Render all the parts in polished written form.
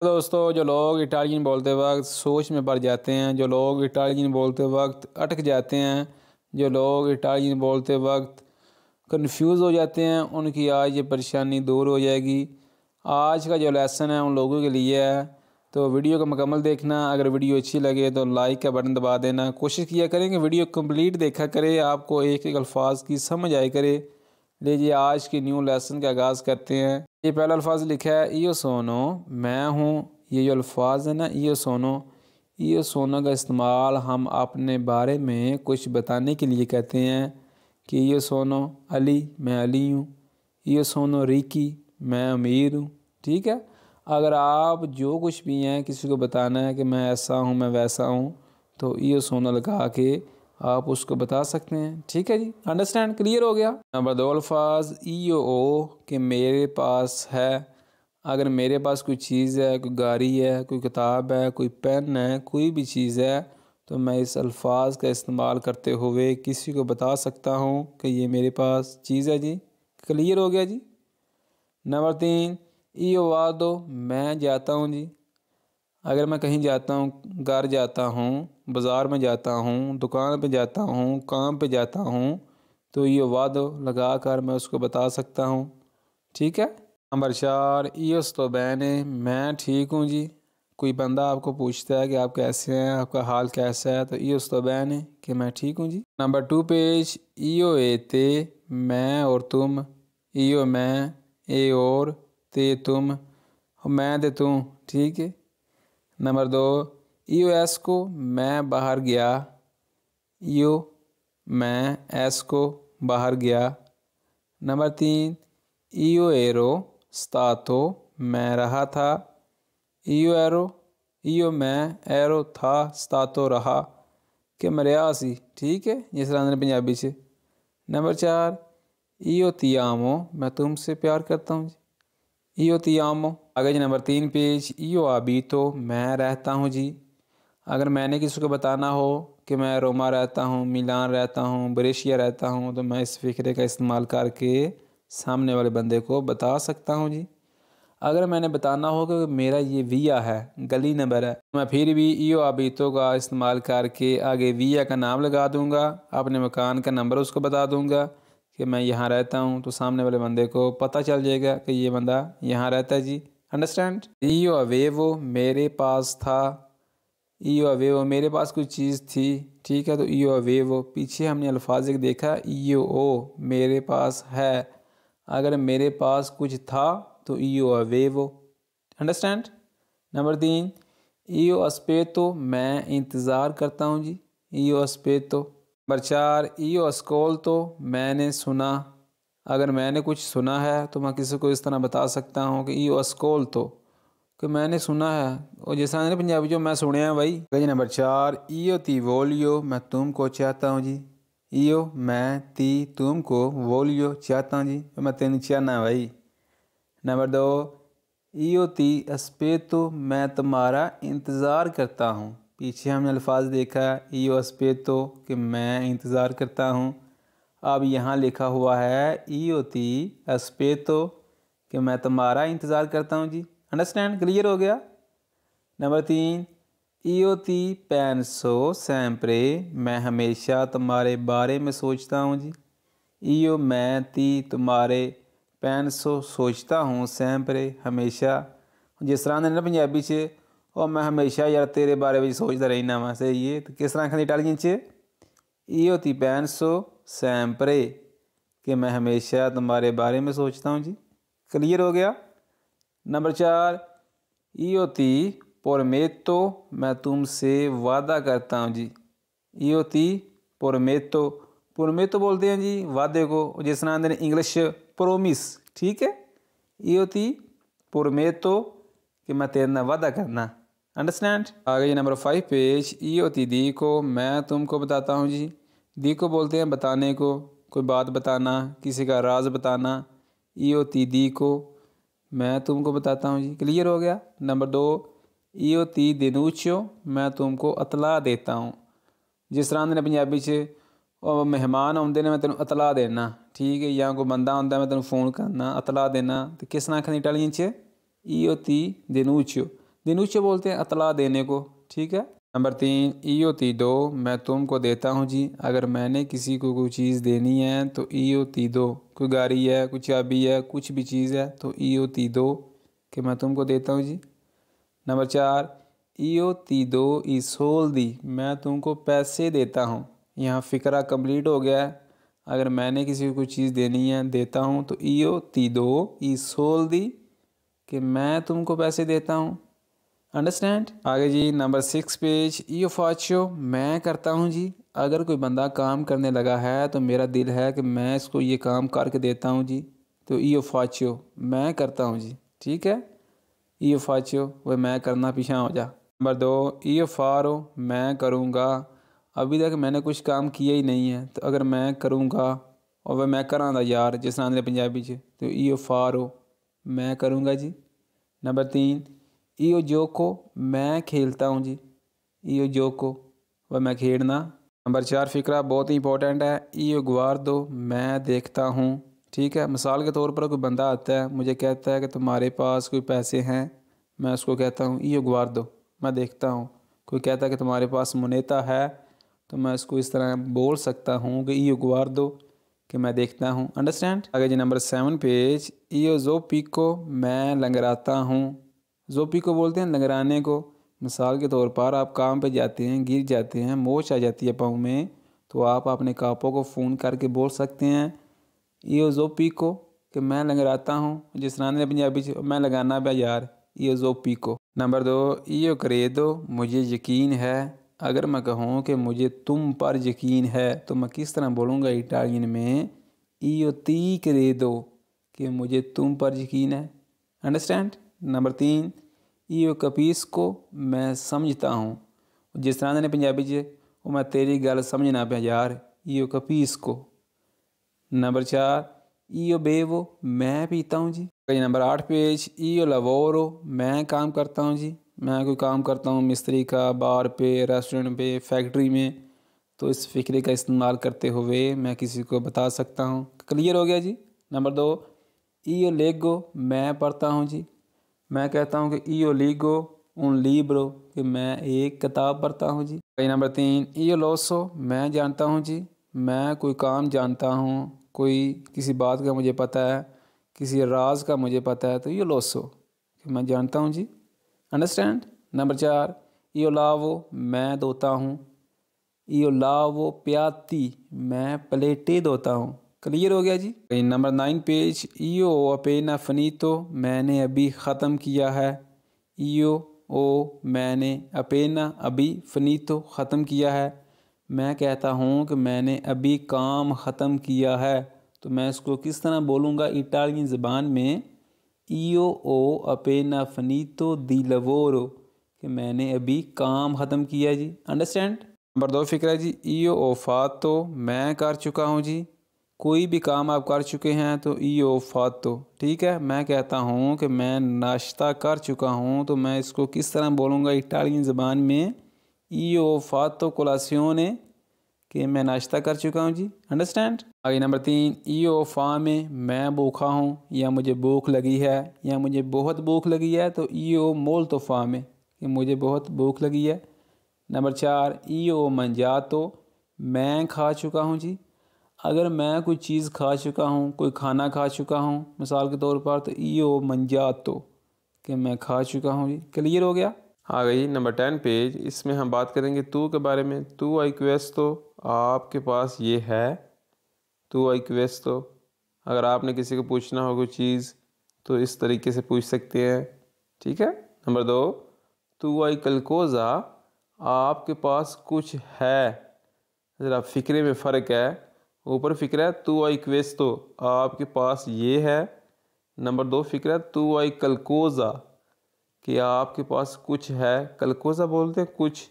दोस्तों, जो लोग इटालियन बोलते वक्त सोच में पड़ जाते हैं, जो लोग इटालियन बोलते वक्त अटक जाते हैं, जो लोग इटालियन बोलते वक्त कंफ्यूज हो जाते हैं, उनकी आज ये परेशानी दूर हो जाएगी। आज का जो लेसन है उन लोगों के लिए है, तो वीडियो को मुकम्मल देखना। अगर वीडियो अच्छी लगे तो लाइक का बटन दबा देना। कोशिश किया करें कि वीडियो कंप्लीट देखा करे, आपको एक एक अल्फाज की समझ आए करे। लीजिए आज की न्यू लेसन का आगाज़ करते हैं। ये पहला अल्फाज लिखा है इयो सोनो, मैं हूँ। ये जो अल्फाज है ना, इयो सोनो का इस्तेमाल हम अपने बारे में कुछ बताने के लिए कहते हैं कि इयो सोनो अली, मैं अली हूँ। इयो सोनो रिकी, मैं अमीर हूँ। ठीक है, अगर आप जो कुछ भी हैं किसी को बताना है कि मैं ऐसा हूँ, मैं वैसा हूँ, तो इयो सोनो लगा के आप उसको बता सकते हैं। ठीक है जी, अंडरस्टैंड, क्लियर हो गया। नंबर 2 अल्फाज ईओ ओ कि मेरे पास है। अगर मेरे पास कोई चीज़ है, कोई गाड़ी है, कोई किताब है, कोई पेन है, कोई भी चीज़ है, तो मैं इस अल्फाज का इस्तेमाल करते हुए किसी को बता सकता हूँ कि ये मेरे पास चीज़ है जी। क्लियर हो गया जी। नंबर 3 ईओ वादो, मैं जाता हूँ जी। अगर मैं कहीं जाता हूँ, घर जाता हूँ, बाज़ार में जाता हूँ, दुकान पे जाता हूँ, काम पे जाता हूँ, तो ये वादो लगा कर मैं उसको बता सकता हूँ। ठीक है। नंबर 4 ईओ तो बैने, मैं ठीक हूँ जी। कोई बंदा आपको पूछता है कि आप कैसे हैं, आपका हाल कैसा है, तो ईओ तो बैने कि मैं ठीक हूँ जी। नंबर 2 पेज ईओ एते, मैं और तुम। ईओ मैं, ए और, ते तुम, मैं ते तू। ठीक है। नंबर 2 ईओ एस को, मैं बाहर गया। ईओ मैं, एस को बाहर गया। नंबर 3 ईओ एरो स्तातो, मैं रहा था। ईओ एरो, ईओ मैं, एरो था, स्तातो रहा कि मैं रहा सी। ठीक है, जिस तरह ने पंजाबी से। नंबर 4 ईओ तियामो, मैं तुमसे प्यार करता हूँ जी। ईओ तियामो। आगे जी नंबर 3 पेज ईओ आबी, तो मैं रहता हूँ जी। अगर मैंने किसी को बताना हो कि मैं रोमा रहता हूँ, मिलान रहता हूँ, ब्रेशिया रहता हूँ, तो मैं इस फ़िक्रे का इस्तेमाल करके सामने वाले बंदे को बता सकता हूँ जी। अगर मैंने बताना हो कि मेरा ये विया है, गली नंबर है, मैं फिर भी ईओ आबीतो का इस्तेमाल करके आगे विया का नाम लगा दूंगा, अपने मकान का नंबर उसको बता दूंगा कि मैं यहाँ रहता हूँ, तो सामने वाले बंदे को पता चल जाएगा कि ये बंदा यहाँ रहता है जी। अंडरस्टैंड। ईओ अवेवो, मेरे पास था। ईओ अवेवो, मेरे पास कुछ चीज़ थी। ठीक है, तो ईओ अवेवो। पीछे हमने अल्फाज एक देखा ईओ ओ, मेरे पास है। अगर मेरे पास कुछ था तो ईओ अवेवो। अंडरस्टैंड। नंबर 3 ईओ अस्पेतो, मैं इंतज़ार करता हूँ जी। ईओ अस्पेतो। नंबर 4 ईओ अस्कोल्तो, मैंने सुना। अगर मैंने कुछ सुना है तो मैं किसी को इस तरह बता सकता हूँ कि ईओ अस्कोल्तो, कि मैंने सुना है। और जैसा है ना पंजाबी जो मैं सुने भाई। जी नंबर 4 ईओ ती वोलियो, मैं तुमको चाहता हूँ जी। ईओ मैं, ती तुमको, वोलियो चाहता हूँ जी, मैं तेन चाहना भाई। नंबर 2 ईओ ती अस्पेतो, मैं तुम्हारा इंतज़ार करता हूँ। पीछे हमने अल्फाज देखा ईओ अस्पेतो कि मैं इंतज़ार करता हूँ। अब यहाँ लिखा हुआ है ईओ ती अस्पेतो कि मैं तुम्हारा इंतज़ार करता हूँ जी। अंडरस्टैंड, क्लियर हो गया। नंबर 3 ईओ ती पेंसो सैम्प्रे, मैं हमेशा तुम्हारे बारे में सोचता हूँ जी। ईओ मैं, ती तुम्हारे, पेंसो सोचता हूँ, सैम्प्रे हमेशा। जिस तरह ने ना पंजाबी च और मैं हमेशा यार तेरे बारे में सोचता रहना वा, सही है। तो किस तरह इटालियन च ईओ ती पेंसो सैम्प्रे कि मैं हमेशा तुम्हारे बारे में सोचता हूँ जी। क्लियर हो गया। नंबर 4 ईओ ती पोरमेतो, मैं तुमसे वादा करता हूँ जी। ईओ ती पोरमेतो, पोरमेतो बोलते हैं जी वादे को, जिस तरह आते हैं इंग्लिश प्रोमिस। ठीक है, ईओ ती पोरमेतो कि मैं तेरे ना वादा करना। अंडरस्टैंड। आगे नंबर 5 पेज ईओ ती दी को, मैं तुमको बताता हूँ जी। दी को बोलते हैं बताने को, कोई बात बताना, किसी का राज बताना। ईओ ती दी को, मैं तुमको बताता हूँ जी। क्लियर हो गया। नंबर 2 ईओ ती दिनूचो, मैं तुमको अतला देता हूँ। जिस तरह ने पंजाबी च और मेहमान आते हैं मैं तेन अतला देना। ठीक है, या कोई बंदा आता मैं तेन फोन करना, अतला देना। तो किस तरह आखना इटालियन च ईओ ती दिनूचो, दिनूचे बोलते हैं अतला देने को, ठीक है। नंबर 3, ईयो ती दो, मैं तुमको देता हूँ जी। अगर मैंने किसी को कोई चीज़ देनी है तो ईयो ती दो, कोई गाड़ी है, कोई चाबी है, कुछ भी चीज़ है तो ईयो ती दो कि मैं तुमको देता हूँ जी। नंबर 4, ईयो ती दो ई सोल दी, मैं तुमको पैसे देता हूँ। यहाँ फ़िक्रा कंप्लीट हो गया है। अगर मैंने किसी को कोई चीज़ देनी है, देता हूँ, तो ईयो ती दो ई सोल दी कि मैं तुमको पैसे देता हूँ। अंडरस्टैंड। आगे जी नंबर 6 पेज, ईयो फाचो, मैं करता हूँ जी। अगर कोई बंदा काम करने लगा है तो मेरा दिल है कि मैं इसको ये काम करके देता हूँ जी, तो ईयो फाचो, मैं करता हूँ जी, ठीक है। ईयो फाचो, वह मैं करना पीछे हो जा। नंबर 2, ईयो फारो, मैं करूँगा। अभी तक मैंने कुछ काम किया ही नहीं है, तो अगर मैं करूँगा और वह मैं करांदा यार, जिस नाम पंजाबी च, तो ईयो फारो, मैं करूँगा जी। नंबर 3, ईयो जोको, मैं खेलता हूँ जी। ईयो जोको, वह मैं खेलना। नंबर 4 फ़िक्रा बहुत ही इंपॉर्टेंट है, ईयो गुआर्दो, मैं देखता हूँ, ठीक है। मिसाल के तौर पर कोई बंदा आता है, मुझे कहता है कि तुम्हारे पास कोई पैसे हैं, मैं उसको कहता हूँ ईयो गुआर्दो, मैं देखता हूँ। कोई कहता है कि तुम्हारे पास मुनेता है, तो मैं उसको इस तरह बोल सकता हूँ कि ईयो गुआर्दो, कि मैं देखता हूँ। अंडरस्टैंड। आगे जी नंबर 7 पेज, ईयो जो पीको, मैं लंगराता हूँ। जो पीको बोलते हैं लंगराने को। मिसाल के तौर पर आप काम पे जाते हैं, गिर जाते हैं, मोच आ जाती है पाँव में, तो आप अपने कापों को फ़ोन करके बोल सकते हैं ईयो जो पीको, कि मैं लंगराता हूँ। जिस तरह ने पंजाबी च मैं लगाना पे यार, ईयो जो पीको। नंबर 2, ईयो करे दो, मुझे यकीन है। अगर मैं कहूँ कि मुझे तुम पर यकीन है, तो मैं किस तरह बोलूँगा इटालियन में, ईयो ती करे दो, कि मुझे तुम पर यकीन है। अंडरस्टैंड। नंबर 3, ईयो कपीस्को, मैं समझता हूँ। जिस तरह ने पंजाबी च वो मैं तेरी गल समझना पे यार, ईयो कपीस्को। नंबर 4, ईयो बेवो, मैं पीता हूँ जी। नंबर 8 पेज, ईयो लवोरो, मैं काम करता हूँ जी। मैं कोई काम करता हूँ मिस्त्री का, बार पे, रेस्टोरेंट पे, फैक्ट्री में, तो इस फ़िक्रे का इस्तेमाल करते हुए मैं किसी को बता सकता हूँ। क्लियर हो गया जी। नंबर 2, ईयो लेगो, मैं पढ़ता हूँ जी। मैं कहता हूँ कि ईयो लीगो उन लीब्रो, कि मैं एक किताब पढ़ता हूँ जी। नंबर 3, ईयो लोसो, मैं जानता हूँ जी। मैं कोई काम जानता हूँ, कोई किसी बात का मुझे पता है, किसी राज का मुझे पता है, तो ईयो लोसो, कि मैं जानता हूँ जी। अंडरस्टैंड। नंबर 4, ईयो लावो, मैं धोता हूँ। ईयो लावो प्याती, मैं प्लेटें धोता हूँ। क्लियर हो गया जी। नंबर 9 पेज, ईयो अपेना फनीतो, मैंने अभी ख़त्म किया है। ईयो ओ, मैंने, अपेना अभी, फनीतो ख़त्म किया है। मैं कहता हूँ कि मैंने अभी काम ख़त्म किया है, तो मैं इसको किस तरह बोलूँगा इटालियन ज़बान में, ईयो ओ अपेना फनीतो दी लवोरो, कि मैंने अभी काम ख़त्म किया जी। अंडरस्टैंड। नंबर 2 फ़िक्रा जी, ईयो ओ फातो, मैं कर चुका हूँ जी। कोई भी काम आप कर चुके हैं तो ईयो फातो, ठीक है। मैं कहता हूँ कि मैं नाश्ता कर चुका हूँ, तो मैं इसको किस तरह बोलूँगा इटालियन ज़बान में, ईयो फातो कोलासियोने, कि मैं नाश्ता कर चुका हूँ जी। अंडरस्टैंड। आगे नंबर 3, ईयो फामे, मैं भूखा हूँ, या मुझे भूख लगी है, या मुझे बहुत भूख लगी है, तो ईयो मोल्तो फामे, कि मुझे बहुत भूख लगी है। नंबर 4, ईयो मंजातो, मैं खा चुका हूँ जी। अगर मैं कोई चीज़ खा चुका हूँ, कोई खाना खा चुका हूँ मिसाल के तौर पर, तो ईयो मंजातो, कि मैं खा चुका हूँ जी। क्लियर हो गया। आ गई नंबर 10 पेज, इसमें हम बात करेंगे तू के बारे में। तू आई क्वेस्तो, आपके पास ये है। तू आई क्वेस्तो, अगर आपने किसी को पूछना हो कोई चीज़, तो इस तरीके से पूछ सकते हैं, ठीक है। नंबर 2, तू आई कलकोज़ा, आपके पास कुछ है। ज़रा फ़िक्रे में फ़र्क है। ऊपर फ़िक्रा है तू आई क्वेस्तो, आपके पास ये है। नंबर 2 फ़िक्रा है तू आई कलकोज़ा, कि आपके पास कुछ है। कलकोज़ा बोलते हैं कुछ,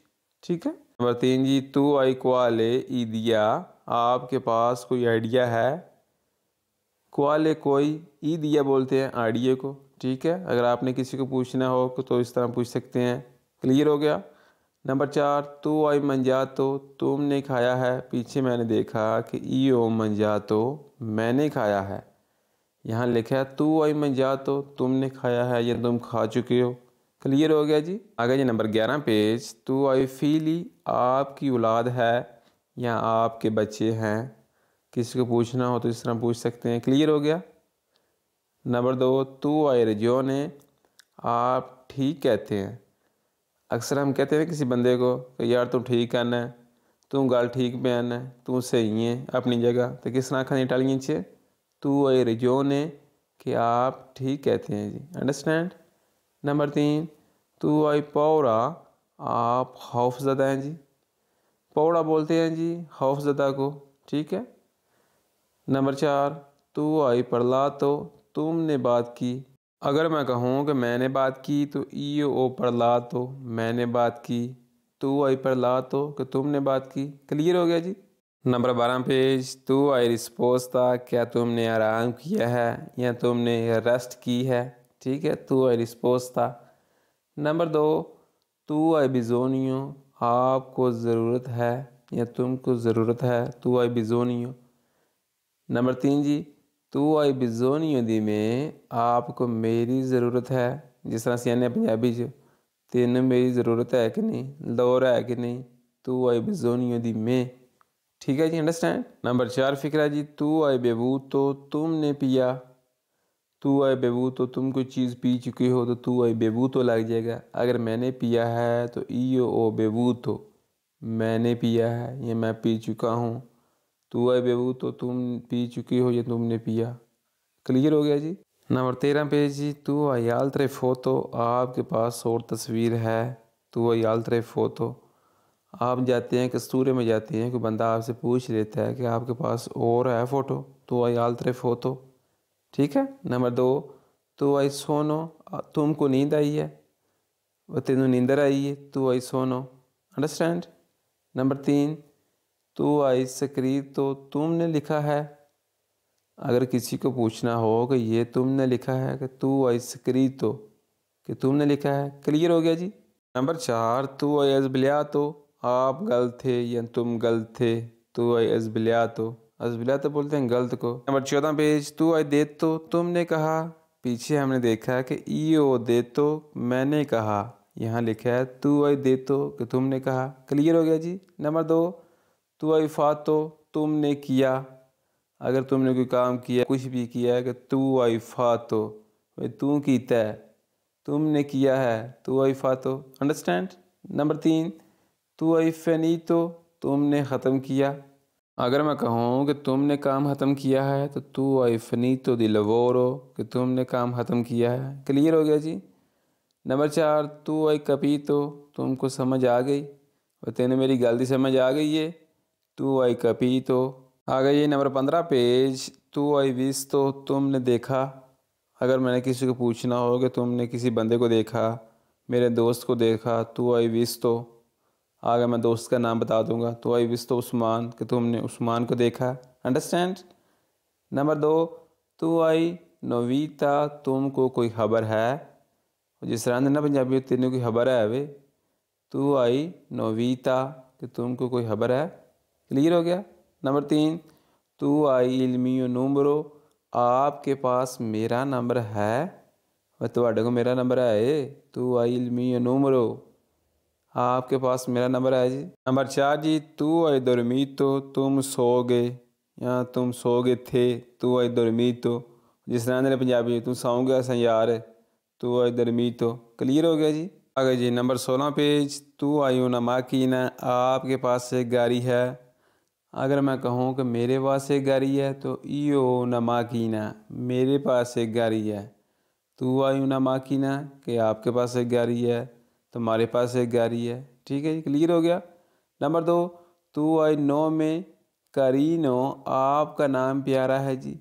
ठीक है। नंबर 3 जी, तू आई क्वाले ईदिया, आपके पास कोई आइडिया है। क्वाले कोई, ईदिया बोलते हैं आइडिया को, ठीक है। अगर आपने किसी को पूछना हो तो इस तरह पूछ सकते हैं। क्लियर हो गया। नंबर 4, तू आई मंजातो, तुमने खाया है। पीछे मैंने देखा कि ईयो मंजातो, मैंने खाया है। यहाँ लिखा है तू आई मंजातो, तुमने खाया है या तुम खा चुके हो। क्लियर हो गया जी। आगे जी नंबर 11 पेज, तू आई फीली आपकी औलाद है या आपके बच्चे हैं। किसी को पूछना हो तो इस तरह पूछ सकते हैं। क्लियर हो गया। नंबर 2, तू आई रजोने आप ठीक कहते हैं। अक्सर हम कहते हैं किसी बंदे को कि यार तू ठीक कहना है, तू गल ठीक बयान है, तू सही है अपनी जगह। तो किस तरह आखा इटालियन च तू आई रजोने कि आप ठीक कहते हैं जी। अंडरस्टैंड। नंबर 3, तू आई पौरा आप खौफज़दा हैं जी। पौड़ा बोलते हैं जी खौफज़दा को, ठीक है। नंबर 4, तू आई पढ़ला तो तुमने बात की। अगर मैं कहूँ कि मैंने बात की तो ईयो ओ पढ़ला तो मैंने बात की, तू आई पढ़ला तो कि तुमने बात की। क्लियर हो गया जी। नंबर 12 पेज, तू आई रिस्पोस्ता क्या तुमने आराम किया है या तुमने रेस्ट की है। ठीक है, तू आई रिस्पोस्ता। नंबर 2, तू आई बिजोनियो आपको ज़रूरत है या तुमको ज़रूरत है, तू आई बिजोनियो। नंबर 3 जी, तू आई बिजोनियो दी में आपको मेरी ज़रूरत है। जिस तरह से यानी पंजाबी च तेन मेरी ज़रूरत है कि नहीं, लोर है कि नहीं, तू आई बिजोनियो दी में। ठीक है जी, अंडरस्टैंड। नंबर 4 फिक्रा जी, तू आई बेबू तो तुमने पिया। तू आई बेबू तो तुम कोई चीज़ पी चुके हो तो तू आई बेबू तो लग जाएगा। अगर मैंने पिया है तो ईयो ओ बेबू तो मैंने पिया है या मैं पी चुका हूँ। तू आई बेबू तो तुम पी चुके हो या तुमने पिया। क्लियर हो गया जी। नंबर 13 पेज जी, तू आई आल्ट्रे फोटो आपके पास और तस्वीर है। तू आई आल्ट्रे फोटो आप जाते हैं कस्तूरे में जाते हैं, कोई बंदा आपसे पूछ लेता है कि आपके पास और है फ़ोटो, तो आई आल्ट्रे फोटो। ठीक है। नंबर 2, तो आई सोनो तुमको नींद आई है, वह तेनों नींदर आई है, तो आई सोनो। अंडरस्टैंड। नंबर 3, तो आई स्क्रीन तो तुमने लिखा है। अगर किसी को पूछना हो कि ये तुमने लिखा है कि तू आई स्क्रीन तो कि तुमने लिखा है। क्लियर हो गया जी। नंबर 4, तू आई अजबलिया तो आप गलत थे या तुम गलत थे, तू आई अजबलिया तो। अजबलिया तो बोलते हैं गलत को। नंबर 14 पेज, तू आई दे तो तुमने कहा। पीछे हमने देखा है कि ईओ दे तो मैंने कहा, यहाँ लिखा है तू आई दे तो कि तुमने कहा। क्लियर हो गया जी। नंबर 2, तू आई फा तो तुमने किया। अगर तुमने कोई काम किया कुछ भी किया है कि तू आई फा तो भाई तू कीता है, तुमने किया है, तू आई फा तो। अंडरस्टैंड। नंबर 3, तू आई फनी तो तुमने ख़त्म किया। अगर मैं कहूँ कि तुमने काम ख़त्म किया है तो तू आई फनी तो दी लवोरो कि तुमने काम ख़त्म किया है। क्लियर हो गया जी। नंबर 4, तू आई कपी तो तुमको समझ आ गई और तेने मेरी गलती समझ आ गई है, तू आई कपी तो। आ गई नंबर 15 पेज, तू आई विस तो तुमने देखा। अगर मैंने किसी को पूछना हो कि तुमने किसी बंदे को देखा, मेरे दोस्त को देखा, तू आई विस तो। आगे मैं दोस्त का नाम बता दूंगा, तो आई विस तो उस्मान कि तुमने उस्मान को देखा। अंडरस्टैंड। नंबर 2, तू आई नोवीता तुमको कोई खबर है। जिस तरह ना पंजाबी तेन कोई खबर है वे, तू आई नोवीता कि तुमको कोई खबर है। क्लियर हो गया। नंबर 3, तू आई इल्मियो नूमरो आपके पास मेरा नंबर है और तुम्हारे को मेरा नंबर है। तू आई इल्मियो नूमरो आपके पास मेरा नंबर है जी। नंबर 4 जी, तू आई दुर्मी तो तुम सो गए या तुम सो गए थे, तू आई दुर्मी तो। जिस तरह ने पंजाबी तू सौ गया सा यार, तू आई दुर्मी तो। क्लियर हो गया जी। आगे जी नंबर 16 पेज, तू आई ना माकीना आपके पास एक गाड़ी है। अगर मैं कहूँ कि मेरे पास एक गाड़ी है तो ईओ ना माकीना मेरे पास एक गाड़ी है। तू आई ना माकीना कि आपके पास एक गाड़ी है, तुम्हारे पास एक गाड़ी है। ठीक है जी, क्लियर हो गया। नंबर 2, तू आई नो में करीनो आपका नाम प्यारा है जी।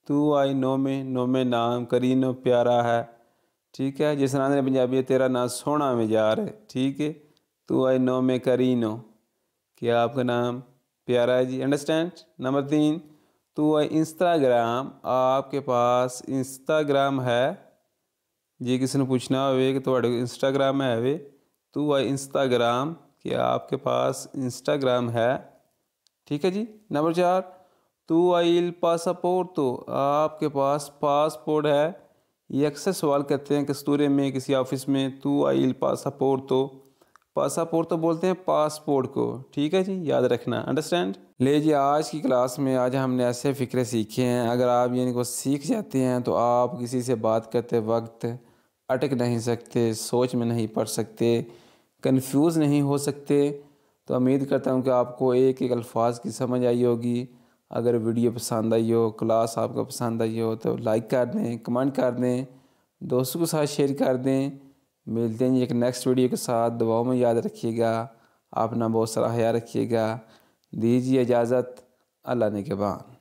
तू आई नो में नाम करीनो प्यारा है। ठीक है। जिस तरह ने पंजाबी तेरा नाम सोहना में यार है। ठीक है। तू आई नो में करीनो कि आपका नाम प्यारा है जी। अंडरस्टैंड। नंबर 3, तू आई इंस्टाग्राम आपके पास इंस्टाग्राम है। जी किसी ने पूछना हो कि थोड़े इंस्टाग्राम है वे, तू आई इंस्टाग्राम कि आपके पास इंस्टाग्राम है। ठीक है जी। नंबर 4, तू आई इल पासपोर्ट तो आपके पास पासपोर्ट है ये अक्सर सवाल करते हैं कस्तूरे में किसी ऑफिस में, तू आई पासापोर्टो। पासापोर्टो बोलते हैं पासपोर्ट को, ठीक है जी, याद रखना, अंडरस्टैंड। ले जी, आज की क्लास में आज हमने ऐसे फ़िक्रे सीखे हैं, अगर आप ये इनको सीख जाते हैं तो आप किसी से बात करते वक्त अटक नहीं सकते, सोच में नहीं पड़ सकते, कंफ्यूज नहीं हो सकते। तो उम्मीद करता हूँ कि आपको एक एक अल्फाज की समझ आई होगी। अगर वीडियो पसंद आई हो, क्लास आपको पसंद आई हो तो लाइक कर दें, कमेंट कर दें, दोस्तों के साथ शेयर कर दें। मिलते हैं एक नेक्स्ट वीडियो के साथ। दुआओं में याद रखिएगा, अपना बहुत सारा ख्याल रखिएगा। दीजिए इजाज़त, अल्लाह ने के बाद।